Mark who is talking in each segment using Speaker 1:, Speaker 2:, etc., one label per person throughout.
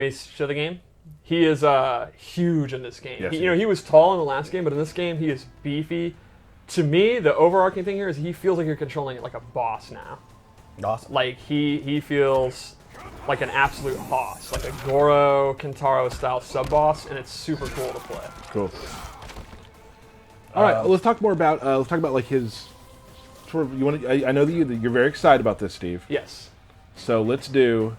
Speaker 1: base to the game. He is huge in this game.
Speaker 2: Yes,
Speaker 1: He was tall in the last game, but in this game he is beefy. To me, the overarching thing here is he feels like you're controlling it like a boss now.
Speaker 3: Awesome.
Speaker 1: Like he feels like an absolute boss, like a Goro Kentaro style sub boss, and it's super cool to play.
Speaker 2: Cool. All right, let's talk more about like his sort of. I know that you're very excited about this, Steve.
Speaker 1: Yes.
Speaker 2: So let's do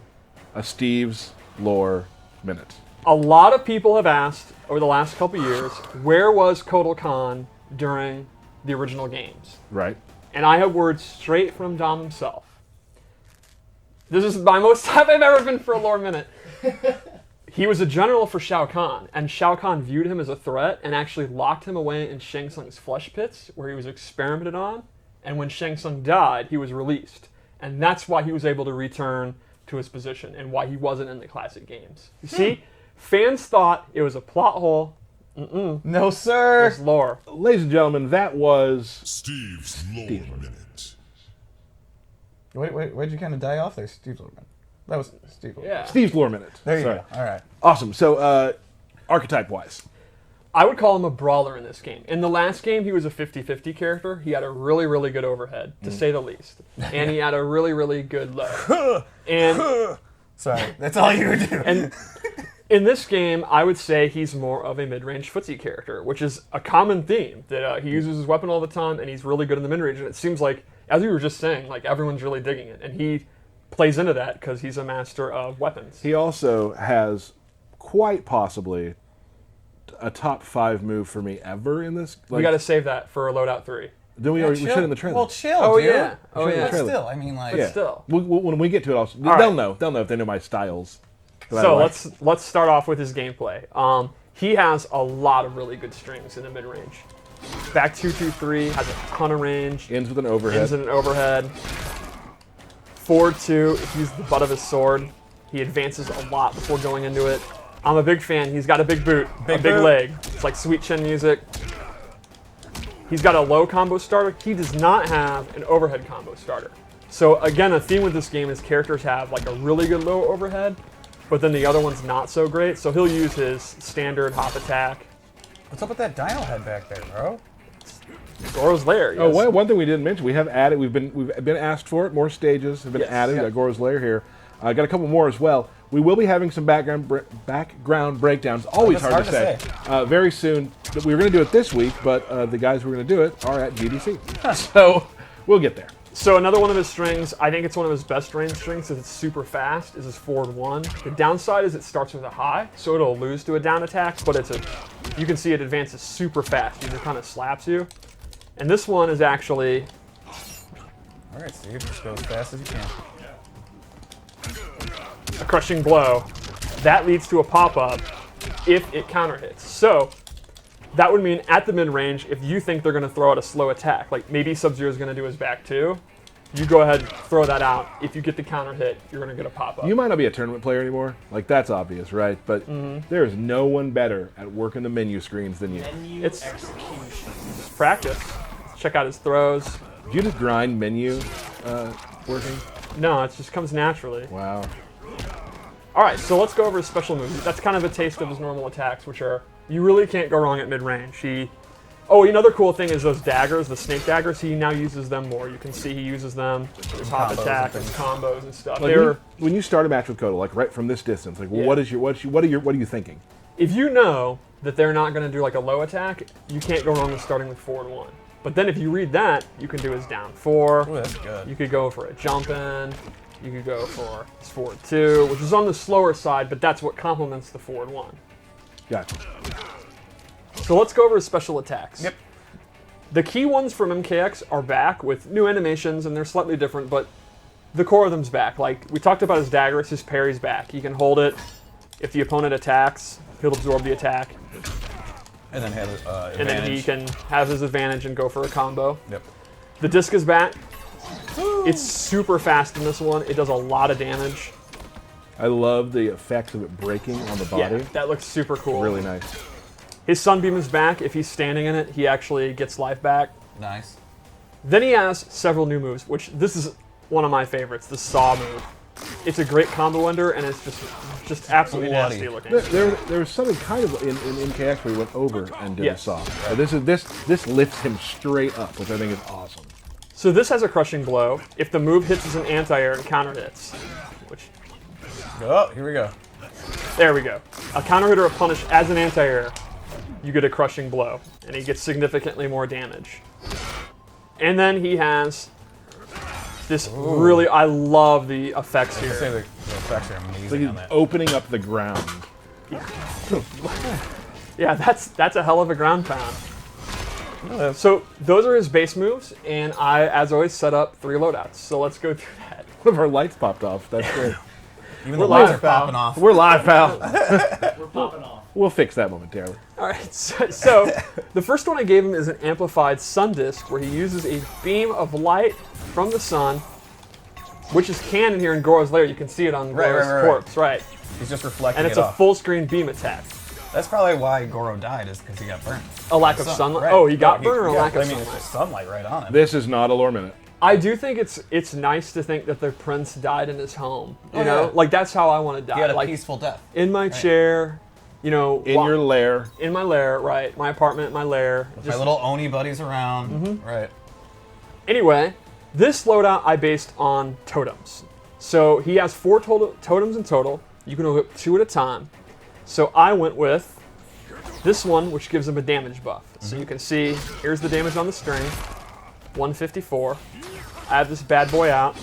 Speaker 2: a Steve's lore minute.
Speaker 1: A lot of people have asked over the last couple years, where was Kotal Kahn during the original games?
Speaker 2: Right.
Speaker 1: And I have words straight from Dom himself. This is my most hype I've ever been for a lore minute. He was a general for Shao Kahn, and Shao Kahn viewed him as a threat and actually locked him away in Shang Tsung's flesh pits, where he was experimented on, and when Shang Tsung died, he was released. And that's why he was able to return to his position, and why he wasn't in the classic games. You see? Fans thought it was a plot hole.
Speaker 3: No, sir.
Speaker 1: It's lore.
Speaker 2: Ladies and gentlemen, that was
Speaker 4: Steve's Lore Minute.
Speaker 3: Wait, why'd you kind of die off there, Steve Lorman? That was Steve Lorman.
Speaker 1: Yeah.
Speaker 2: Steve's lore minute.
Speaker 3: There you
Speaker 2: Sorry.
Speaker 3: go. All right.
Speaker 2: Awesome. So, archetype-wise,
Speaker 1: I would call him a brawler in this game. In the last game, he was a 50-50 character. He had a really, really good overhead, to say the least. And he had a really, really good low. And
Speaker 3: Sorry, that's all you would do.
Speaker 1: And in this game, I would say he's more of a mid-range footsie character, which is a common theme, that he uses his weapon all the time, and he's really good in the mid-range. And it seems like, as we were just saying, like everyone's really digging it. And he plays into that because he's a master of weapons.
Speaker 2: he also has quite possibly a top 5 move for me ever in this.
Speaker 1: We got to save that for Loadout 3.
Speaker 2: Then we showed in the trailer.
Speaker 3: Well, chill,
Speaker 1: Oh,
Speaker 3: dude.
Speaker 1: yeah. Oh,
Speaker 2: Showed in the
Speaker 1: yeah.
Speaker 3: But
Speaker 2: trailer.
Speaker 3: still, I mean, like,
Speaker 1: But still.
Speaker 2: When we get to it,
Speaker 1: right.
Speaker 2: they'll know. They'll know if they know my styles. that I
Speaker 1: So
Speaker 2: like.
Speaker 1: let's start off with his gameplay. He has a lot of really good strings in the mid-range. Back 2-2-3 has a ton of range.
Speaker 2: Ends with an overhead.
Speaker 1: Ends in an overhead. Forward 2, if he's the butt of his sword, he advances a lot before going into it. I'm a big fan. He's got a big boot, a big
Speaker 3: boot.
Speaker 1: leg. It's like sweet chin music. He's got a low combo starter. He does not have an overhead combo starter. So again, a theme with this game is characters have like a really good low overhead, but then the other one's not so great. So he'll use his standard hop attack.
Speaker 3: what's up with that dino head back there, bro?
Speaker 1: Goro's Lair.
Speaker 2: Oh,
Speaker 1: yes.
Speaker 2: one thing we didn't mention, we have added. We've been asked for it. More stages have been
Speaker 1: Yes.
Speaker 2: added.
Speaker 1: Yeah.
Speaker 2: Goro's Lair here. Got a couple more as well. We will be having some background breakdowns. Always
Speaker 3: That's
Speaker 2: hard to say. Very soon. We were going to do it this week, but the guys who are going to do it are at GDC. So we'll get there.
Speaker 1: So another one of his strings, I think it's one of his best range strings because it's super fast, is his forward 1. The downside is it starts with a high, so it'll lose to a down attack, but you can see it advances super fast. It just kind of slaps you. And this one is actually
Speaker 3: All right, Steve, just go as fast as you can.
Speaker 1: a crushing blow. That leads to a pop-up if it counter hits. So that would mean at the mid-range, if you think they're going to throw out a slow attack, like maybe Sub-Zero is going to do his back 2, you go ahead and throw that out. If you get the counter hit, you're going to get a pop-up.
Speaker 2: You might not be a tournament player anymore. Like, that's obvious, right? But there is no one better at working the menu screens than you.
Speaker 1: It's practice. Check out his throws.
Speaker 2: Do you just grind menu working?
Speaker 1: No, it just comes naturally.
Speaker 2: Wow.
Speaker 1: All right, so let's go over his special moves. That's kind of a taste of his normal attacks, which are, you really can't go wrong at mid-range. Another cool thing is those daggers, the snake daggers, he now uses them more. You can see he uses them, his hop
Speaker 3: Combos
Speaker 1: attack,
Speaker 3: and
Speaker 1: his combos and stuff.
Speaker 2: Like when you start a match with Kotal, like right from this distance, like
Speaker 1: Yeah.
Speaker 2: what are you thinking?
Speaker 1: If you know that they're not going to do like a low attack, you can't go wrong with starting with forward 1. But then if you read that, you can do his down 4.
Speaker 3: Ooh, that's good.
Speaker 1: You could go for a jump in. You could go for his forward 2, which is on the slower side, but that's what complements the forward 1.
Speaker 2: Gotcha.
Speaker 1: So let's go over his special attacks.
Speaker 3: Yep.
Speaker 1: The key ones from MKX are back with new animations, and they're slightly different, but the core of them's back. Like, we talked about his daggers, his parry's back. He can hold it. If the opponent attacks, he'll absorb the attack.
Speaker 3: And then have advantage.
Speaker 1: And then he can have his advantage and go for a combo.
Speaker 3: Yep.
Speaker 1: The disc is back. It's super fast in this one. It does a lot of damage.
Speaker 2: I love the effect of it breaking on the body.
Speaker 1: Yeah, that looks super cool.
Speaker 2: Really nice.
Speaker 1: His Sunbeam is back. If he's standing in it, he actually gets life back.
Speaker 3: Nice.
Speaker 1: Then he has several new moves, which this is one of my favorites, the Saw move. It's a great combo ender, and it's just absolutely
Speaker 3: Bloody.
Speaker 1: nasty looking.
Speaker 2: There was something kind of in MKX where he went over and did
Speaker 1: Yes.
Speaker 2: a soft. But this lifts him straight up, which I think is awesome.
Speaker 1: So this has a crushing blow. If the move hits as an anti-air, and counter hits. Which,
Speaker 3: Oh, here we go.
Speaker 1: there we go. A counter hit or a punish as an anti-air, you get a crushing blow, and he gets significantly more damage. And then he has this really, I love the effects
Speaker 3: I was gonna say
Speaker 1: here.
Speaker 3: the effects are
Speaker 2: It's like
Speaker 3: amazing
Speaker 2: he's
Speaker 3: on that.
Speaker 2: opening up the ground.
Speaker 1: Yeah, that's a hell of a ground pound. So those are his base moves, and I, as always, set up 3 loadouts. So let's go through that.
Speaker 2: One of our lights popped off. That's great.
Speaker 3: Even
Speaker 1: We're
Speaker 3: the lights
Speaker 1: live,
Speaker 3: are
Speaker 1: pal.
Speaker 3: popping off.
Speaker 2: We're live, pal.
Speaker 5: We're popping off.
Speaker 2: We'll fix that momentarily.
Speaker 1: All right, so the first one I gave him is an amplified sun disk, where he uses a beam of light from the sun, which is canon here in Goro's lair. You can see it on
Speaker 3: Right,
Speaker 1: Goro's
Speaker 3: right, right,
Speaker 1: corpse, right?
Speaker 3: He's just reflecting
Speaker 1: And it's
Speaker 3: it
Speaker 1: a
Speaker 3: off.
Speaker 1: full screen beam attack.
Speaker 3: That's probably why Goro died, is because he got burned.
Speaker 1: A lack of
Speaker 3: Sun,
Speaker 1: sunlight.
Speaker 3: right.
Speaker 1: Oh, he got
Speaker 3: No,
Speaker 1: burned or a
Speaker 3: yeah,
Speaker 1: lack of
Speaker 3: I mean,
Speaker 1: sunlight?
Speaker 3: it's sunlight right on him.
Speaker 2: This is not a lore minute.
Speaker 1: I do think it's nice to think that the prince died in his home. You
Speaker 3: Oh,
Speaker 1: know,
Speaker 3: yeah.
Speaker 1: like that's how I want to die.
Speaker 3: He had a
Speaker 1: like
Speaker 3: peaceful death.
Speaker 1: in my chair, you know,
Speaker 2: In your lair.
Speaker 1: in my lair, right? My apartment, my lair.
Speaker 3: My little Oni buddies around.
Speaker 1: Mm-hmm.
Speaker 3: Right.
Speaker 1: Anyway, this loadout I based on totems. So he has 4 totems in total. You can equip 2 at a time. So I went with this one, which gives him a damage buff. So you can see, here's the damage on the string, 154. I have this bad boy out.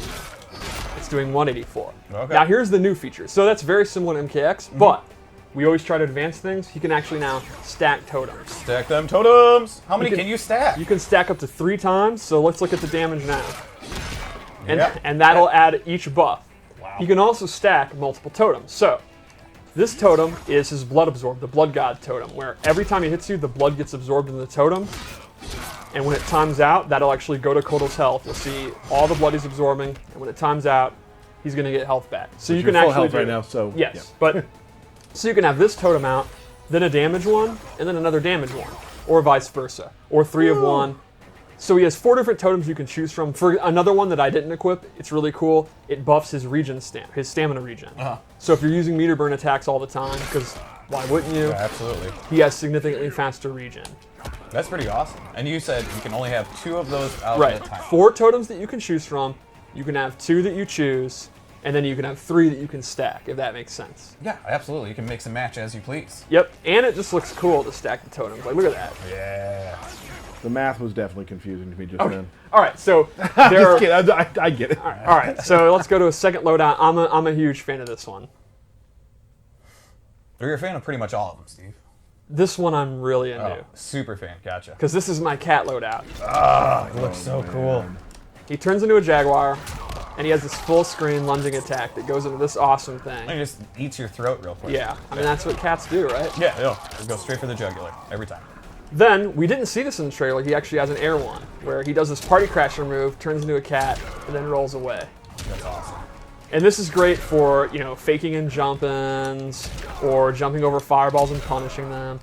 Speaker 1: It's doing 184.
Speaker 3: Okay.
Speaker 1: Now here's the new feature. So that's very similar to MKX, but we always try to advance things. He can actually now stack totems.
Speaker 3: Stack them totems. How many
Speaker 1: can-
Speaker 3: can you stack?
Speaker 1: You can stack up to 3 times, so let's look at the damage now. And,
Speaker 3: Yep.
Speaker 1: and that'll add each buff.
Speaker 3: Wow.
Speaker 1: He can also stack multiple totems. So, this totem is his blood absorb, the blood god totem, where every time he hits you, the blood gets absorbed in the totem. And when it times out, that'll actually go to Kotal's health. You'll see all the blood he's absorbing, and when it times out, he's going to get health back. So you
Speaker 2: You're
Speaker 1: can
Speaker 2: full
Speaker 1: actually
Speaker 2: health
Speaker 1: do
Speaker 2: right now, so
Speaker 1: yes,
Speaker 2: yeah.
Speaker 1: but so you can have this totem out, then a damage one, and then another damage one, or vice versa, or 3 of one. So he has 4 different totems you can choose from. For another one that I didn't equip, it's really cool. It buffs his his stamina regen. So if you're using meter burn attacks all the time, because why wouldn't you?
Speaker 3: Yeah, absolutely.
Speaker 1: He has significantly faster regen.
Speaker 3: That's pretty awesome. And you said you can only have 2 of those out
Speaker 1: Right.
Speaker 3: at a time.
Speaker 1: 4 totems that you can choose from. You can have 2 that you choose, and then you can have 3 that you can stack, if that makes sense.
Speaker 3: Yeah, absolutely. You can mix and match as you please.
Speaker 1: Yep, and it just looks cool to stack the totems. Like, look at that.
Speaker 3: Yeah.
Speaker 2: The math was definitely confusing to me just
Speaker 1: Okay.
Speaker 2: then.
Speaker 1: All right, so there are,
Speaker 2: Just kidding. I get it.
Speaker 1: all right, so let's go to a second loadout. I'm a huge fan of this one.
Speaker 3: You're a fan of pretty much all of them, Steve.
Speaker 1: This one I'm really into,
Speaker 3: Oh, super fan. Gotcha.
Speaker 1: because this is my cat loadout.
Speaker 3: It looks so cool.
Speaker 1: He turns into a jaguar, and he has this full screen lunging attack that goes into this awesome
Speaker 3: And
Speaker 1: thing.
Speaker 3: it just eats your throat real quick.
Speaker 1: Yeah, I mean, that's what cats do, right?
Speaker 3: Yeah, it goes straight for the jugular every time.
Speaker 1: Then, we didn't see this in the trailer, he actually has an air one, where he does this party crasher move, turns into a cat, and then rolls away.
Speaker 3: That's awesome.
Speaker 1: And this is great for, you know, faking in jump-ins, or jumping over fireballs and punishing them.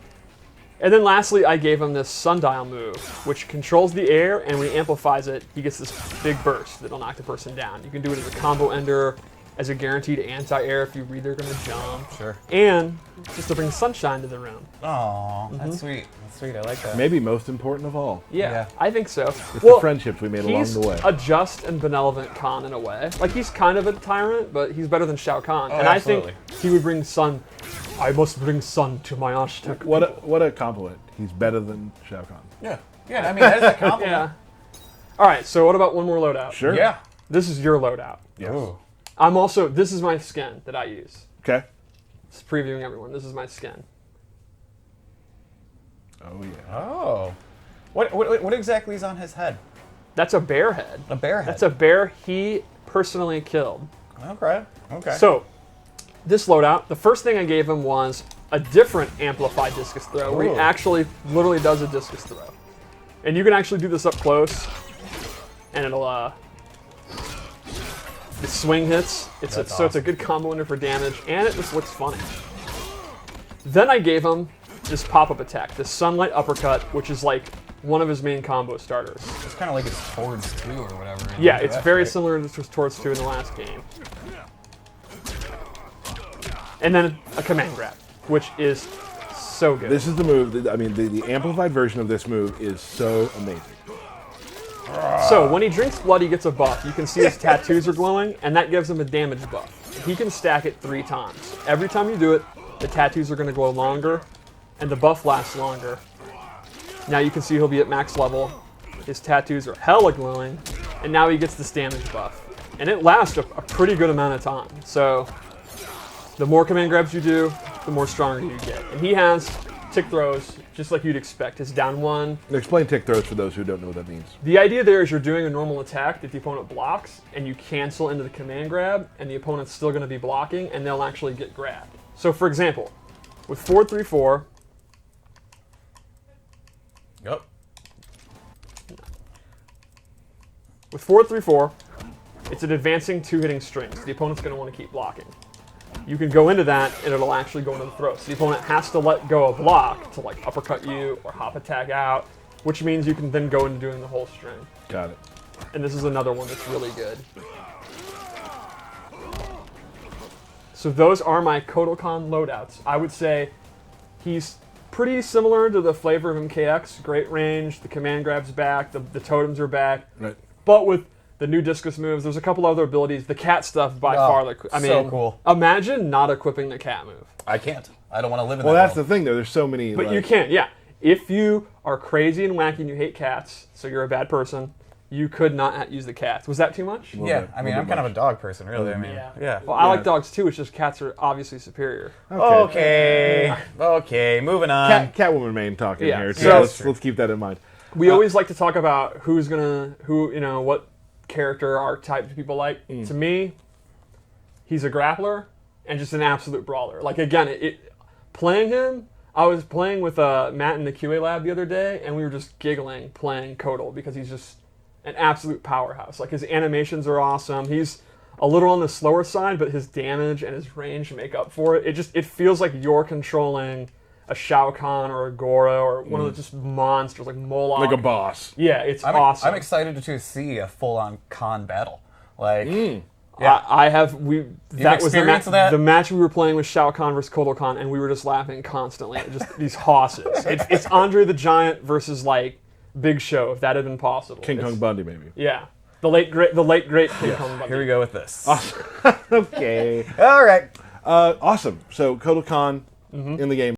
Speaker 1: And then lastly, I gave him this sundial move, which controls the air, and when he amplifies it, he gets this big burst that'll knock the person down. You can do it as a combo ender, as a guaranteed anti-air if you read they're going to jump,
Speaker 3: Sure.
Speaker 1: and just to bring sunshine to the room.
Speaker 3: Oh, that's sweet. That's sweet. I like that.
Speaker 2: Maybe most important of all.
Speaker 1: Yeah,
Speaker 3: Yeah.
Speaker 1: I think so.
Speaker 2: It's the friendships we made along
Speaker 1: He's
Speaker 2: the way.
Speaker 1: a just and benevolent Kahn in a way. Like, he's kind of a tyrant, but he's better than Shao Kahn.
Speaker 3: Oh,
Speaker 1: and
Speaker 3: absolutely.
Speaker 1: I think he would bring sun. I must bring sun to my Aztec.
Speaker 2: What a compliment. He's better than Shao Kahn.
Speaker 3: Yeah. Yeah, I mean, that is a compliment.
Speaker 1: Yeah. All right, so what about one more loadout?
Speaker 2: Sure.
Speaker 3: Yeah.
Speaker 1: This is your loadout.
Speaker 2: Yes.
Speaker 3: Ooh.
Speaker 1: This is my skin that I use.
Speaker 2: Okay.
Speaker 1: Just previewing everyone. This is my skin.
Speaker 2: Oh yeah.
Speaker 3: Oh. What exactly is on his head?
Speaker 1: That's a bear head.
Speaker 3: A bear head.
Speaker 1: That's a bear he personally killed.
Speaker 3: Okay. Okay.
Speaker 1: So, this loadout, the first thing I gave him was a different amplified discus throw, where he
Speaker 3: Ooh.
Speaker 1: actually literally does a discus throw. And you can actually do this up close, and it'll, the swing hits. So it's a good combo ender for damage, and it just looks funny. Then I gave him this pop-up attack, this sunlight uppercut, which is like one of his main combo starters.
Speaker 3: it's kind of like it's towards 2 or whatever.
Speaker 1: Yeah, it's very
Speaker 3: right?
Speaker 1: similar to Torts 2 in the last game. And then a command grab, which is so good.
Speaker 2: This is the move. I mean, the amplified version of this move is so amazing.
Speaker 1: So when he drinks blood, he gets a buff. You can see his tattoos are glowing, and that gives him a damage buff. He can stack it 3 times. Every time you do it, the tattoos are going to glow longer, and the buff lasts longer. Now you can see he'll be at max level. His tattoos are hella glowing, and now he gets this damage buff. And it lasts a pretty good amount of time. So the more command grabs you do, the more stronger you get. And he has tick throws, just like you'd expect. His down 1.
Speaker 2: Explain tick throws for those who don't know what that means.
Speaker 1: The idea there is you're doing a normal attack that the opponent blocks, and you cancel into the command grab, and the opponent's still going to be blocking, and they'll actually get grabbed. So for example, with 4-3-4,
Speaker 3: Yep.
Speaker 1: with 4-3-4, it's an advancing 2-hitting string, so the opponent's going to want to keep blocking. You can go into that, and it'll actually go into the throw. So the opponent has to let go of block to like uppercut you or hop attack out, which means you can then go into doing the whole string.
Speaker 2: Got it.
Speaker 1: And this is another one that's really good. So those are my Kotal Kahn loadouts. I would say he's pretty similar to the flavor of MKX. Great range, the command grab's back, the totems are back.
Speaker 2: Right.
Speaker 1: But with the new discus moves, there's a couple other abilities. The cat stuff by far. I mean,
Speaker 3: so cool.
Speaker 1: Imagine not equipping the cat move.
Speaker 3: I can't. I don't want to live in
Speaker 2: Well,
Speaker 3: that
Speaker 2: that's the
Speaker 3: world.
Speaker 2: thing, though. There's so many.
Speaker 1: But you can, yeah. If you are crazy and wacky and you hate cats, so you're a bad person, you could not use the cats. Was that too much?
Speaker 2: Little
Speaker 3: Yeah,
Speaker 2: bit-
Speaker 3: I mean,
Speaker 2: little
Speaker 3: I'm
Speaker 2: bit
Speaker 3: kind of
Speaker 2: much.
Speaker 3: a dog person, really. I mean,
Speaker 5: Yeah.
Speaker 3: yeah.
Speaker 1: Well, I like dogs too. It's just cats are obviously superior.
Speaker 3: Okay. Okay, moving on.
Speaker 2: Catwoman main talking
Speaker 1: Yeah,
Speaker 2: here.
Speaker 1: so-
Speaker 2: So
Speaker 3: That's true.
Speaker 2: let's keep that in mind.
Speaker 1: We always like to talk about what character archetype people like. To me, he's a grappler and just an absolute brawler. Like again, playing him, I was playing with Matt in the QA lab the other day, and we were just giggling playing Kotal because he's just an absolute powerhouse. Like his animations are awesome. He's a little on the slower side, but his damage and his range make up for it. It feels like you're controlling a Shao Kahn or a Goro or one of the just monsters like Moloch.
Speaker 2: Like a boss.
Speaker 1: Yeah, it's
Speaker 3: I'm,
Speaker 1: awesome.
Speaker 3: I'm excited to see a full-on Kahn battle. Like,
Speaker 1: I have that was
Speaker 3: experienced that?
Speaker 1: the match we were playing with Shao Kahn versus Kotal Kahn, and we were just laughing constantly. Just these hosses. It's Andre the Giant versus like Big Show, if that had been possible.
Speaker 2: King Kong Bundy, maybe.
Speaker 1: Yeah, the late great King Kong Bundy.
Speaker 3: here we go with this.
Speaker 2: Okay.
Speaker 3: All right.
Speaker 2: Awesome. So Kotal Kahn in the game.